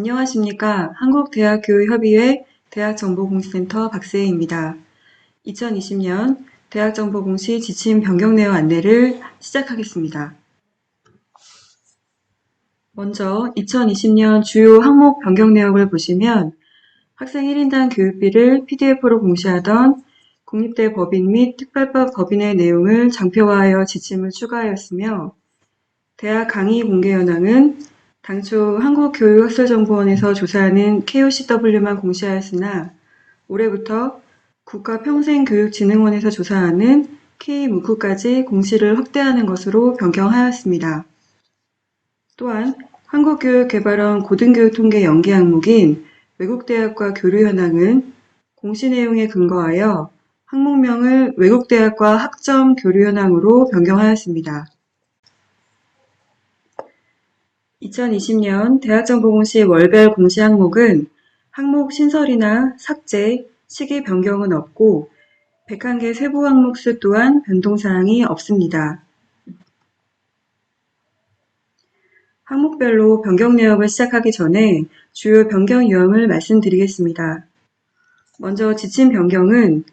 안녕하십니까. 한국대학교협의회 대학정보공시센터 박세희입니다. 2020년 대학정보공시 지침 변경 내용 안내를 시작하겠습니다. 먼저 2020년 주요 항목 변경 내역을 보시면 학생 1인당 교육비를 PDF로 공시하던 국립대 법인 및 특별법 법인의 내용을 장표화하여 지침을 추가하였으며 대학 강의 공개 현황은 당초 한국교육학술정보원에서 조사하는 KOCW만 공시하였으나 올해부터 국가평생교육진흥원에서 조사하는 K문구까지 공시를 확대하는 것으로 변경하였습니다. 또한 한국교육개발원 고등교육통계 연계 항목인 외국대학과 교류 현황은 공시 내용에 근거하여 항목명을 외국대학과 학점 교류 현황으로 변경하였습니다. 2020년 대학정보공시 월별 공시 항목은 항목 신설이나 삭제, 시기 변경은 없고 101개 세부 항목 수 또한 변동사항이 없습니다. 항목별로 변경 내역을 시작하기 전에 주요 변경 유형을 말씀드리겠습니다. 먼저 지침 변경은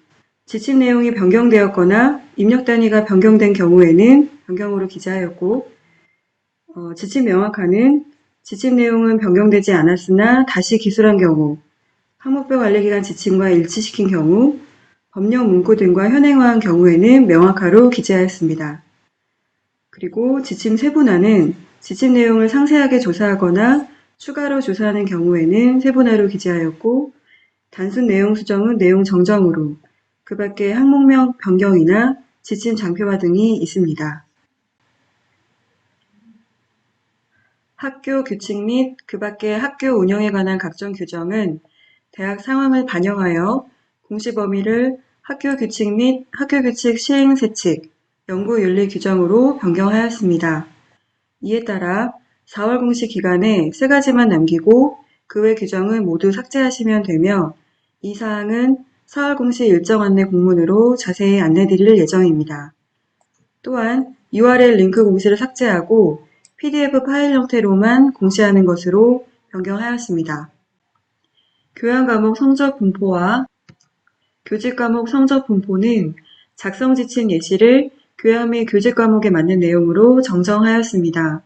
지침 내용이 변경되었거나 입력 단위가 변경된 경우에는 변경으로 기재하였고 지침 명확화는 지침 내용은 변경되지 않았으나 다시 기술한 경우, 항목별 관리기간 지침과 일치시킨 경우, 법령 문구 등과 현행화한 경우에는 명확화로 기재하였습니다. 그리고 지침 세분화는 지침 내용을 상세하게 조사하거나 추가로 조사하는 경우에는 세분화로 기재하였고, 단순 내용 수정은 내용 정정으로, 그 밖에 항목명 변경이나 지침 장표화 등이 있습니다. 학교 규칙 및 그 밖의 학교 운영에 관한 각종 규정은 대학 상황을 반영하여 공시 범위를 학교 규칙 및 학교 규칙 시행 세칙, 연구 윤리 규정으로 변경하였습니다. 이에 따라 4월 공시 기간에 3가지만 남기고 그 외 규정은 모두 삭제하시면 되며 이 사항은 4월 공시 일정 안내 공문으로 자세히 안내드릴 예정입니다. 또한 URL 링크 공시를 삭제하고 PDF 파일 형태로만 공시하는 것으로 변경하였습니다. 교양 과목 성적 분포와 교직 과목 성적 분포는 작성 지침 예시를 교양 및 교직 과목에 맞는 내용으로 정정하였습니다.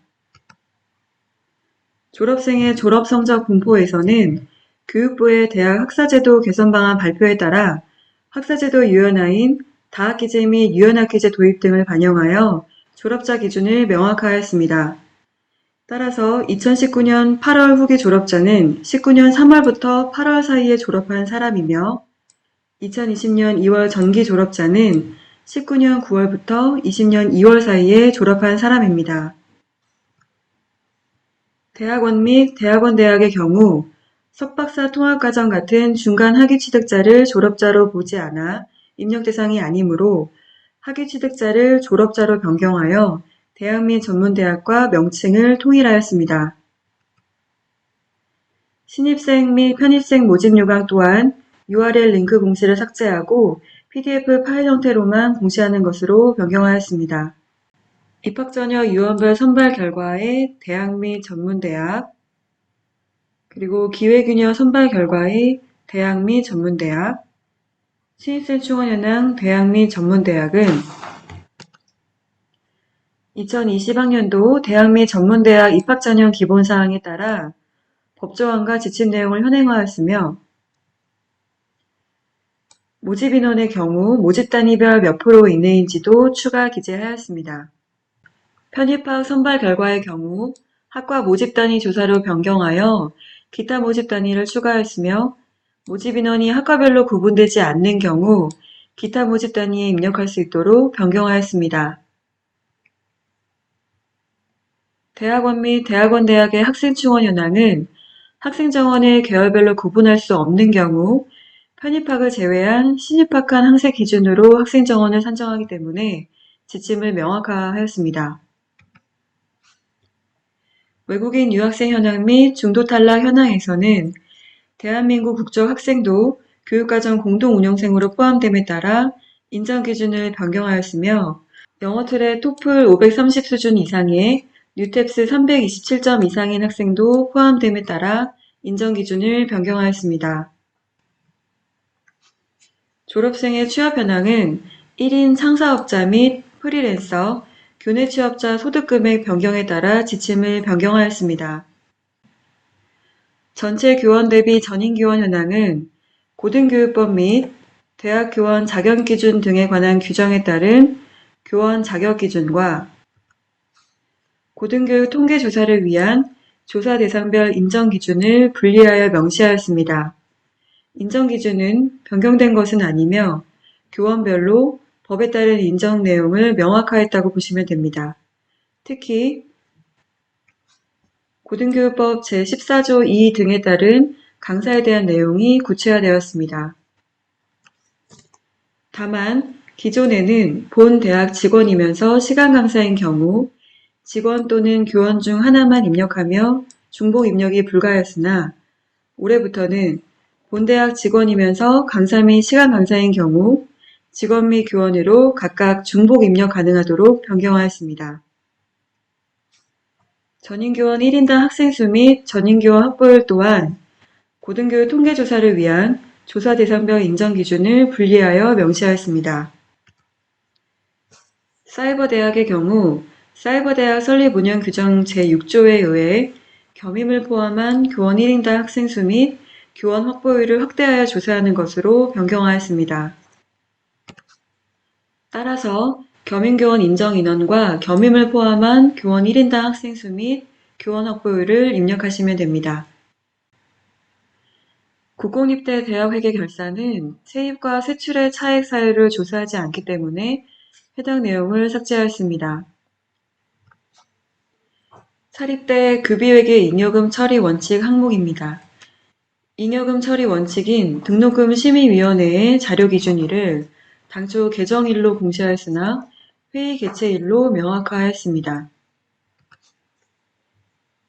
졸업생의 졸업 성적 분포에서는 교육부의 대학 학사제도 개선 방안 발표에 따라 학사제도 유연화인 다학기제 및 유연학기제 도입 등을 반영하여 졸업자 기준을 명확화하였습니다. 따라서 2019년 8월 후기 졸업자는 19년 3월부터 8월 사이에 졸업한 사람이며 2020년 2월 전기 졸업자는 19년 9월부터 20년 2월 사이에 졸업한 사람입니다. 대학원 및 대학원 대학의 경우 석박사 통합과정 같은 중간 학위 취득자를 졸업자로 보지 않아 입력 대상이 아니므로 학위 취득자를 졸업자로 변경하여 대학 및 전문대학과 명칭을 통일하였습니다. 신입생 및 편입생 모집 요강 또한 URL 링크 공시를 삭제하고 PDF 파일 형태로만 공시하는 것으로 변경하였습니다. 입학 전혀 유언별 선발 결과의 대학 및 전문대학, 그리고 기회균형 선발 결과의 대학 및 전문대학, 신입생 충원 현황 대학 및 전문대학은 2020학년도 대학 및 전문대학 입학 전형 기본사항에 따라 법조항과 지침 내용을 현행화하였으며 모집 인원의 경우 모집 단위별 몇 프로 이내인지도 추가 기재하였습니다. 편입학 선발 결과의 경우 학과 모집 단위 조사로 변경하여 기타 모집 단위를 추가하였으며 모집 인원이 학과별로 구분되지 않는 경우 기타 모집 단위에 입력할 수 있도록 변경하였습니다. 대학원 및 대학원 대학의 학생 충원 현황은 학생 정원을 계열별로 구분할 수 없는 경우 편입학을 제외한 신입학한 학생 기준으로 학생 정원을 산정하기 때문에 지침을 명확화하였습니다. 외국인 유학생 현황 및 중도 탈락 현황에서는 대한민국 국적 학생도 교육과정 공동운영생으로 포함됨에 따라 인정 기준을 변경하였으며 영어 틀의 토플 530 수준 이상의 뉴탭스 327점 이상인 학생도 포함됨에 따라 인정기준을 변경하였습니다. 졸업생의 취업 현황은 1인 상사업자 및 프리랜서, 교내 취업자 소득금액 변경에 따라 지침을 변경하였습니다. 전체 교원 대비 전인 교원 현황은 고등교육법 및 대학 교원 자격기준 등에 관한 규정에 따른 교원 자격기준과 고등교육 통계조사를 위한 조사 대상별 인정기준을 분리하여 명시하였습니다. 인정기준은 변경된 것은 아니며 교원별로 법에 따른 인정 내용을 명확화했다고 보시면 됩니다. 특히 고등교육법 제14조 2 등에 따른 강사에 대한 내용이 구체화되었습니다. 다만 기존에는 본 대학 직원이면서 시간 강사인 경우 직원 또는 교원 중 하나만 입력하며 중복 입력이 불가하였으나 올해부터는 본 대학 직원이면서 강사 및 시간 강사인 경우 직원 및 교원으로 각각 중복 입력 가능하도록 변경하였습니다. 전인교원 1인당 학생 수 및 전인교원 확보율 또한 고등교육 통계조사를 위한 조사 대상별 인정기준을 분리하여 명시하였습니다. 사이버대학의 경우 사이버대학 설립 운영 규정 제6조에 의해 겸임을 포함한 교원 1인당 학생 수 및 교원 확보율을 확대하여 조사하는 것으로 변경하였습니다. 따라서 겸임교원 인정 인원과 겸임을 포함한 교원 1인당 학생 수 및 교원 확보율을 입력하시면 됩니다. 국공립대 대학회계 결산은 세입과 세출의 차액 사유를 조사하지 않기 때문에 해당 내용을 삭제하였습니다. 사립대 급여회계 잉여금 처리 원칙 항목입니다. 잉여금 처리 원칙인 등록금 심의위원회의 자료기준일을 당초 개정일로 공시하였으나 회의 개최일로 명확화하였습니다.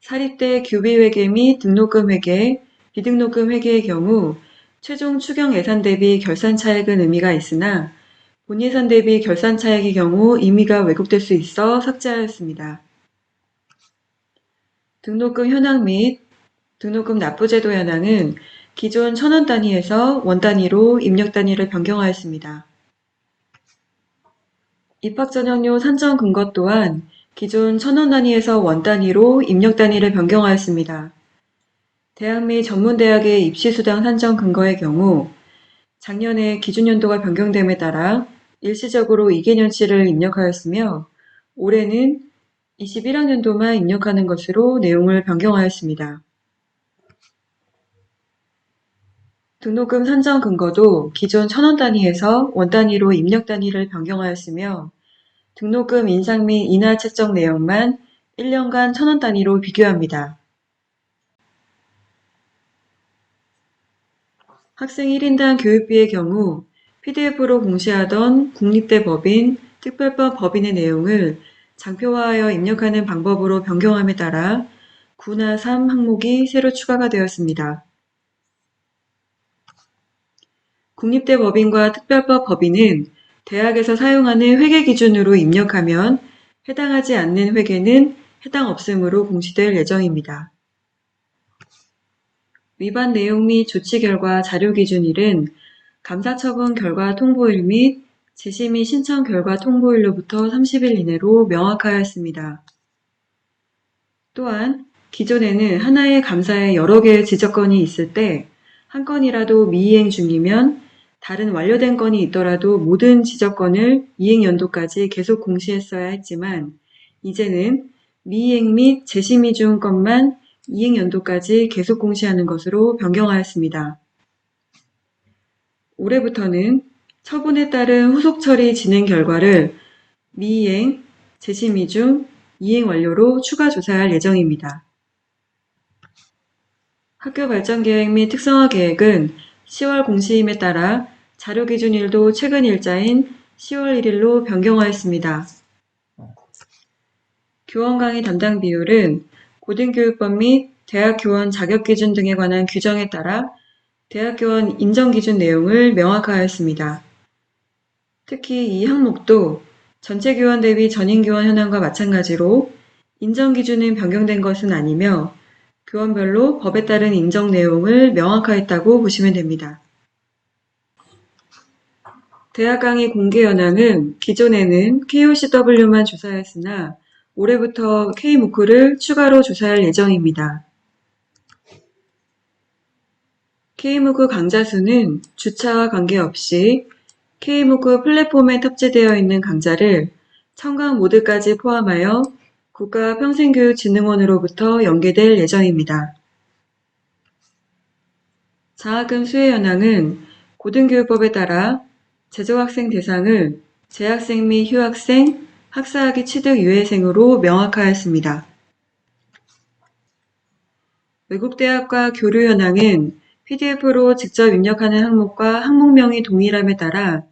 사립대 규비회계 및 등록금 회계, 비등록금 회계의 경우 최종 추경 예산 대비 결산 차액은 의미가 있으나 본 예산 대비 결산 차액의 경우 의미가 왜곡될 수 있어 삭제하였습니다. 등록금 현황 및 등록금 납부제도 현황은 기존 1,000원 단위에서 원 단위로 입력 단위를 변경하였습니다. 입학 전형료 산정 근거 또한 기존 1,000원 단위에서 원 단위로 입력 단위를 변경하였습니다. 대학 및 전문대학의 입시수당 산정 근거의 경우 작년에 기준연도가 변경됨에 따라 일시적으로 2개년치를 입력하였으며 올해는 21학년도만 입력하는 것으로 내용을 변경하였습니다. 등록금 산정 근거도 기존 1,000원 단위에서 원 단위로 입력 단위를 변경하였으며 등록금 인상 및 인하 책정 내용만 1년간 1,000원 단위로 비교합니다. 학생 1인당 교육비의 경우 PDF로 공시하던 국립대 법인, 특별법 법인의 내용을 장표화하여 입력하는 방법으로 변경함에 따라 9나 3 항목이 새로 추가가 되었습니다. 국립대 법인과 특별법 법인은 대학에서 사용하는 회계 기준으로 입력하면 해당하지 않는 회계는 해당 없음으로 공시될 예정입니다. 위반 내용 및 조치 결과 자료 기준일은 감사 처분 결과 통보일 및 제시 및 신청 결과 통보일로부터 30일 이내로 명확하였습니다. 또한 기존에는 하나의 감사에 여러 개의 지적건이 있을 때 한 건이라도 미이행 중이면 다른 완료된 건이 있더라도 모든 지적건을 이행 연도까지 계속 공시했어야 했지만 이제는 미이행 및 제시 미중 건만 이행 연도까지 계속 공시하는 것으로 변경하였습니다. 올해부터는 처분에 따른 후속 처리 진행 결과를 미이행, 제시 미중, 이행 완료로 추가 조사할 예정입니다. 학교 발전 계획 및 특성화 계획은 10월 공시임에 따라 자료 기준일도 최근 일자인 10월 1일로 변경하였습니다. 교원 강의 담당 비율은 고등교육법 및 대학 교원 자격기준 등에 관한 규정에 따라 대학 교원 인정기준 내용을 명확화하였습니다. 특히 이 항목도 전체 교원 대비 전인 교원 현황과 마찬가지로 인정기준은 변경된 것은 아니며 교원별로 법에 따른 인정 내용을 명확화했다고 보시면 됩니다. 대학 강의 공개 현황은 기존에는 KOCW만 조사했으나 올해부터 K무크를 추가로 조사할 예정입니다. K무크 강좌 수는 주차와 관계없이 K무크 플랫폼에 탑재되어 있는 강좌를 청강 모드까지 포함하여 국가평생교육진흥원으로부터 연계될 예정입니다. 장학금 수혜 현황은 고등교육법에 따라 재조학생 대상을 재학생 및 휴학생, 학사학위 취득 유예생으로 명확화하였습니다. 외국대학과 교류 현황은 PDF로 직접 입력하는 항목과 항목명이 동일함에 따라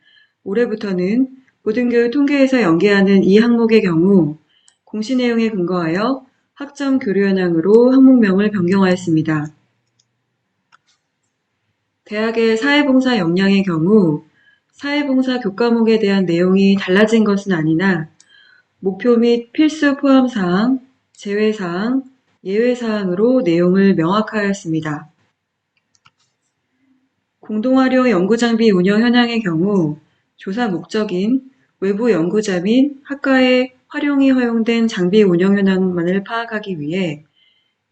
올해부터는 고등교육 통계에서 연계하는 이 항목의 경우 공시 내용에 근거하여 학점 교류 현황으로 항목명을 변경하였습니다. 대학의 사회봉사 역량의 경우 사회봉사 교과목에 대한 내용이 달라진 것은 아니나 목표 및 필수 포함사항, 제외사항, 예외사항으로 내용을 명확화하였습니다. 공동활용 연구장비 운영 현황의 경우 조사 목적인 외부 연구자 및 학과의 활용이 허용된 장비 운영 현황만을 파악하기 위해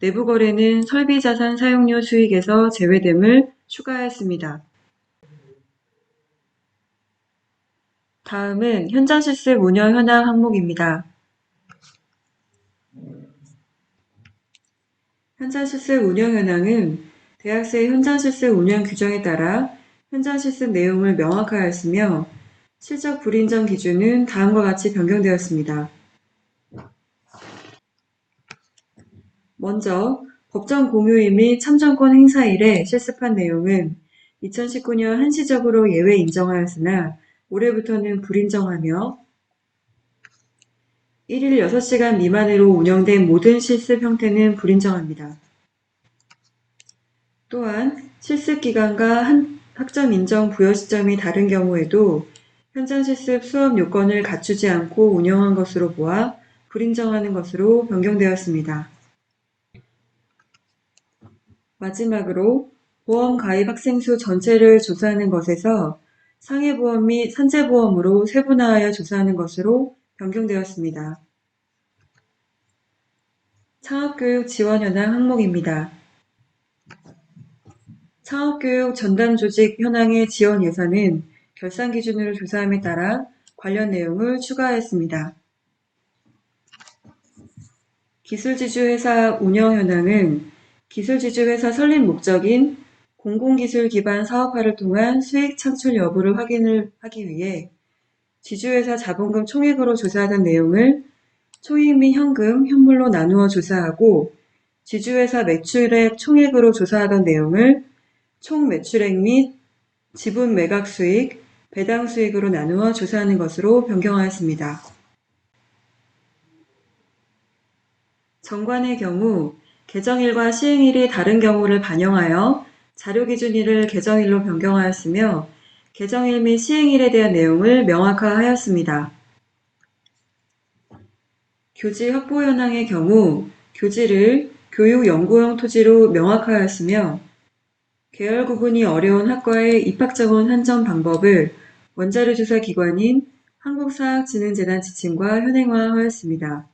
내부 거래는 설비자산 사용료 수익에서 제외됨을 추가하였습니다. 다음은 현장 실습 운영 현황 항목입니다. 현장 실습 운영 현황은 대학생 현장 실습 운영 규정에 따라 현장 실습 내용을 명확화하였으며 실적 불인정 기준은 다음과 같이 변경되었습니다. 먼저 법정 공휴일 및 참정권 행사일에 실습한 내용은 2019년 한시적으로 예외 인정하였으나 올해부터는 불인정하며 1일 6시간 미만으로 운영된 모든 실습 형태는 불인정합니다. 또한 실습 기간과 학점 인정 부여 시점이 다른 경우에도 현장 실습 수업 요건을 갖추지 않고 운영한 것으로 보아 불인정하는 것으로 변경되었습니다. 마지막으로 보험 가입 학생 수 전체를 조사하는 것에서 상해보험 및 산재보험으로 세분화하여 조사하는 것으로 변경되었습니다. 창업교육 지원 현황 항목입니다. 창업교육 전담조직 현황의 지원 예산은 결산 기준으로 조사함에 따라 관련 내용을 추가하였습니다. 기술지주회사 운영 현황은 기술지주회사 설립 목적인 공공기술 기반 사업화를 통한 수익 창출 여부를 확인을 하기 위해 지주회사 자본금 총액으로 조사하던 내용을 초이익 및 현금, 현물로 나누어 조사하고 지주회사 매출액 총액으로 조사하던 내용을 총 매출액 및 지분 매각 수익, 배당 수익으로 나누어 조사하는 것으로 변경하였습니다. 정관의 경우 개정일과 시행일이 다른 경우를 반영하여 자료기준일을 개정일로 변경하였으며 개정일 및 시행일에 대한 내용을 명확화하였습니다. 교지 확보 현황의 경우 교지를 교육연구용 토지로 명확화하였으며 계열 구분이 어려운 학과의 입학정원 한정 방법을 원자료 조사 기관인 한국사학진흥재단 지침과 현행화하였습니다.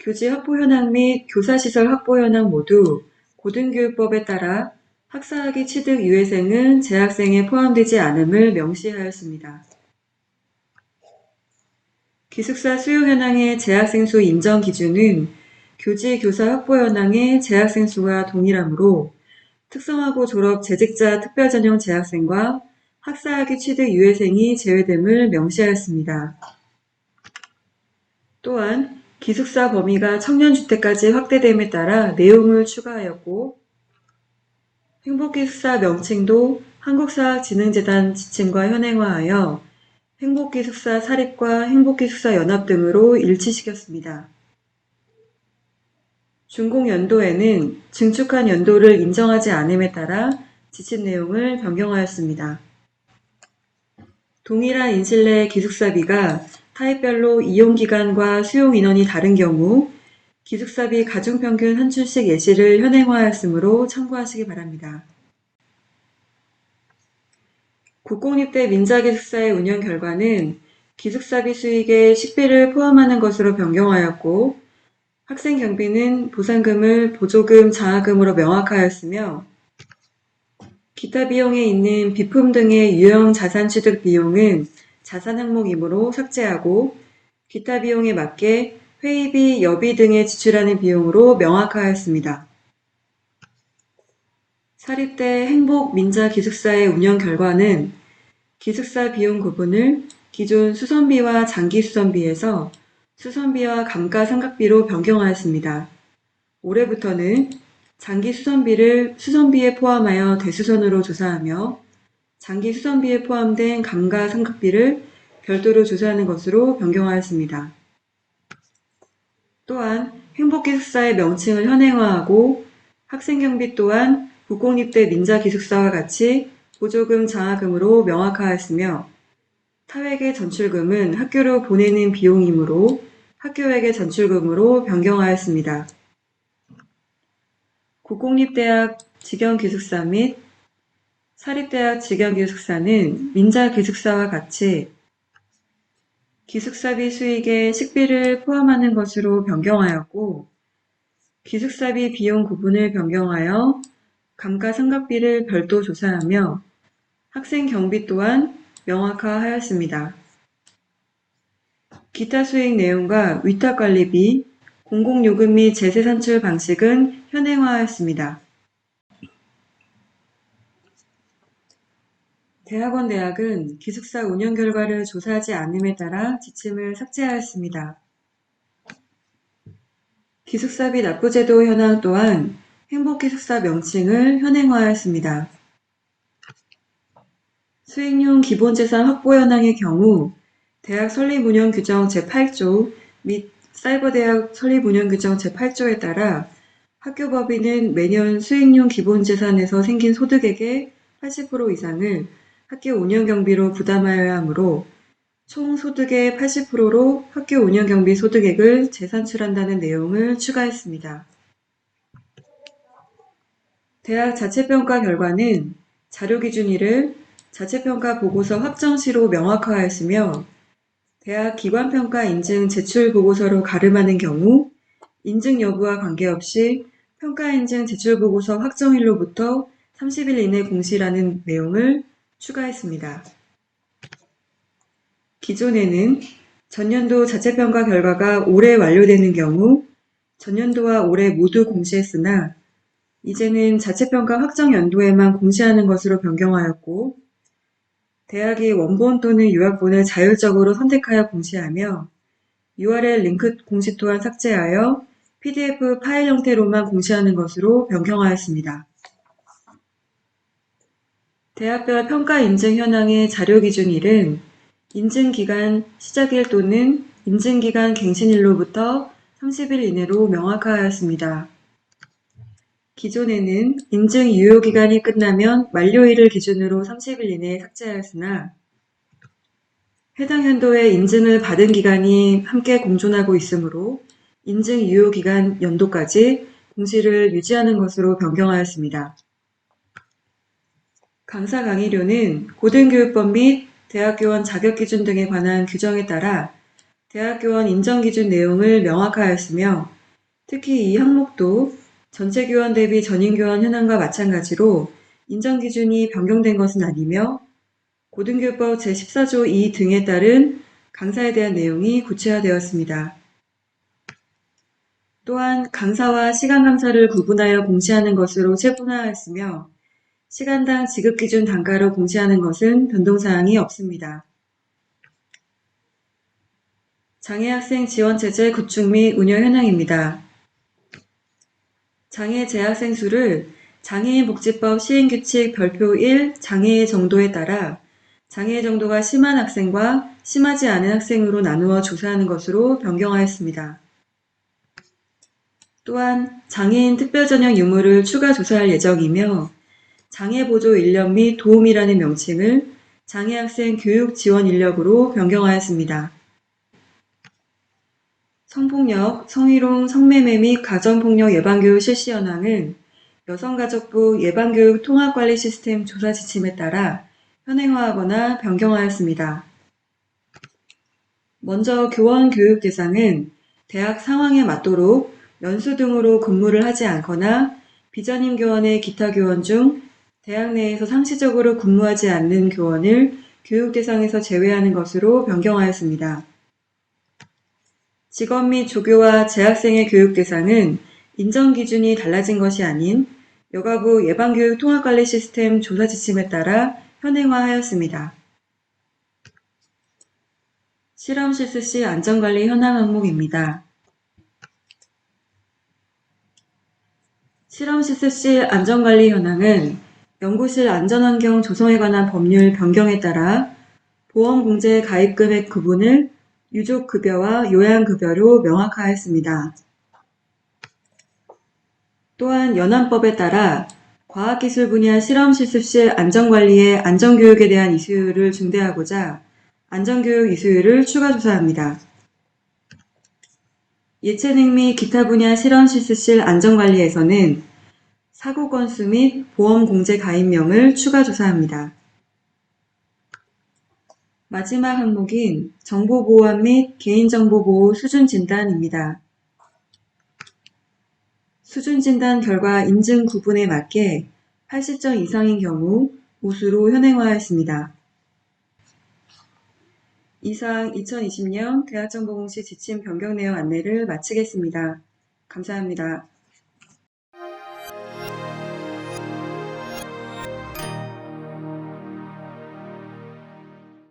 교지 확보 현황 및 교사시설 확보 현황 모두 고등교육법에 따라 학사학위 취득 유예생은 재학생에 포함되지 않음을 명시하였습니다. 기숙사 수용 현황의 재학생 수 인정 기준은 교지 교사 확보 현황의 재학생 수가 동일하므로 특성화고 졸업 재직자 특별전형 재학생과 학사학위 취득 유예생이 제외됨을 명시하였습니다. 또한 기숙사 범위가 청년주택까지 확대됨에 따라 내용을 추가하였고 행복기숙사 명칭도 한국사학진흥재단 지침과 현행화하여 행복기숙사 사립과 행복기숙사 연합 등으로 일치시켰습니다. 준공연도에는 증축한 연도를 인정하지 않음에 따라 지침 내용을 변경하였습니다. 동일한 인실 내 기숙사비가 타입별로 이용기간과 수용인원이 다른 경우 기숙사비 가중평균 한출씩 예시를 현행화하였으므로 참고하시기 바랍니다. 국공립대 민자기숙사의 운영 결과는 기숙사비 수익에 식비를 포함하는 것으로 변경하였고 학생 경비는 보상금을 보조금, 장학금으로 명확하였으며 기타 비용에 있는 비품 등의 유형 자산 취득 비용은 자산 항목이므로 삭제하고 기타 비용에 맞게 회의비, 여비 등에 지출하는 비용으로 명확하였습니다. 사립대 행복 민자 기숙사의 운영 결과는 기숙사 비용 구분을 기존 수선비와 장기 수선비에서 수선비와 감가상각비로 변경하였습니다. 올해부터는 장기 수선비를 수선비에 포함하여 대수선으로 조사하며 장기 수선비에 포함된 감가상각비를 별도로 조사하는 것으로 변경하였습니다. 또한 행복기숙사의 명칭을 현행화하고 학생경비 또한 국공립대 민자기숙사와 같이 보조금, 장학금으로 명확화하였으며 타회계 전출금은 학교로 보내는 비용이므로 학교회계 전출금으로 변경하였습니다. 국공립대학 직영기숙사 및 사립대학 직영기숙사는 민자기숙사와 같이 기숙사비 수익에 식비를 포함하는 것으로 변경하였고 기숙사비 비용 구분을 변경하여 감가상각비를 별도 조사하며 학생 경비 또한 명확화하였습니다. 기타 수익 내용과 위탁관리비, 공공요금 및 제세 산출 방식은 현행화하였습니다. 대학은 기숙사 운영 결과를 조사하지 않음에 따라 지침을 삭제하였습니다. 기숙사비 납부제도 현황 또한 행복기숙사 명칭을 현행화하였습니다. 수익용 기본재산 확보 현황의 경우 대학 설립운영 규정 제8조 및 사이버대학 설립운영 규정 제8조에 따라 학교법인은 매년 수익용 기본재산에서 생긴 소득액의 80% 이상을 학교 운영경비로 부담하여야 하므로 총 소득의 80%로 학교 운영경비 소득액을 재산출한다는 내용을 추가했습니다. 대학 자체평가 결과는 자료기준일을 자체평가 보고서 확정시로 명확화하였으며 대학 기관평가 인증 제출 보고서로 가름하는 경우 인증 여부와 관계없이 평가인증 제출 보고서 확정일로부터 30일 이내 공시라는 내용을 추가했습니다. 기존에는 전년도 자체평가 결과가 올해 완료되는 경우 전년도와 올해 모두 공시했으나 이제는 자체평가 확정 연도에만 공시하는 것으로 변경하였고 대학이 원본 또는 요약본을 자율적으로 선택하여 공시하며 URL 링크 공시 또한 삭제하여 PDF 파일 형태로만 공시하는 것으로 변경하였습니다. 대학별 평가 인증 현황의 자료기준일은 인증기간 시작일 또는 인증기간 갱신일로부터 30일 이내로 명확화하였습니다. 기존에는 인증 유효기간이 끝나면 만료일을 기준으로 30일 이내에 삭제하였으나 해당 연도에 인증을 받은 기간이 함께 공존하고 있으므로 인증 유효기간 연도까지 공시를 유지하는 것으로 변경하였습니다. 강사 강의료는 고등교육법 및 대학교원 자격기준 등에 관한 규정에 따라 대학교원 인정기준 내용을 명확하였으며 특히 이 항목도 전체 교원 대비 전임 교원 현황과 마찬가지로 인정기준이 변경된 것은 아니며 고등교육법 제14조 2 등에 따른 강사에 대한 내용이 구체화되었습니다. 또한 강사와 시간 강사를 구분하여 공시하는 것으로 체분화하였으며 시간당 지급기준 단가로 공시하는 것은 변동사항이 없습니다. 장애학생 지원체제 구축 및 운영 현황입니다. 장애 재학생 수를 장애인복지법 시행규칙 별표 1 장애의 정도에 따라 장애의 정도가 심한 학생과 심하지 않은 학생으로 나누어 조사하는 것으로 변경하였습니다. 또한 장애인 특별전형 유무를 추가 조사할 예정이며 장애보조 인력 및 도움이라는 명칭을 장애학생 교육 지원 인력으로 변경하였습니다. 성폭력, 성희롱, 성매매 및 가정폭력 예방교육 실시 현황은 여성가족부 예방교육 통합관리 시스템 조사 지침에 따라 현행화하거나 변경하였습니다. 먼저 교원 교육 대상은 대학 상황에 맞도록 연수 등으로 근무를 하지 않거나 비전임 교원의 기타 교원 중 대학 내에서 상시적으로 근무하지 않는 교원을 교육 대상에서 제외하는 것으로 변경하였습니다. 직업 및 조교와 재학생의 교육 대상은 인정 기준이 달라진 것이 아닌 여가부 예방교육 통합관리 시스템 조사 지침에 따라 현행화하였습니다. 실험 실습 시 안전관리 현황 항목입니다. 실험 실습 시 안전관리 현황은 연구실 안전환경 조성에 관한 법률 변경에 따라 보험공제 가입금액 구분을 유족급여와 요양급여로 명확화했습니다. 또한 연안법에 따라 과학기술 분야 실험 실습 시 안전관리의 안전교육에 대한 이수를 중대하고자 안전교육 이수율을 추가 조사합니다. 예체능 및 기타 분야 실험 실습실 안전관리에서는 사고 건수 및 보험 공제 가입명을 추가 조사합니다. 마지막 항목인 정보보호원 및 개인정보보호 수준진단입니다. 수준진단 결과 인증 구분에 맞게 80점 이상인 경우 우수로 현행화했습니다. 이상 2020년 대학정보공시 지침 변경 내용 안내를 마치겠습니다. 감사합니다.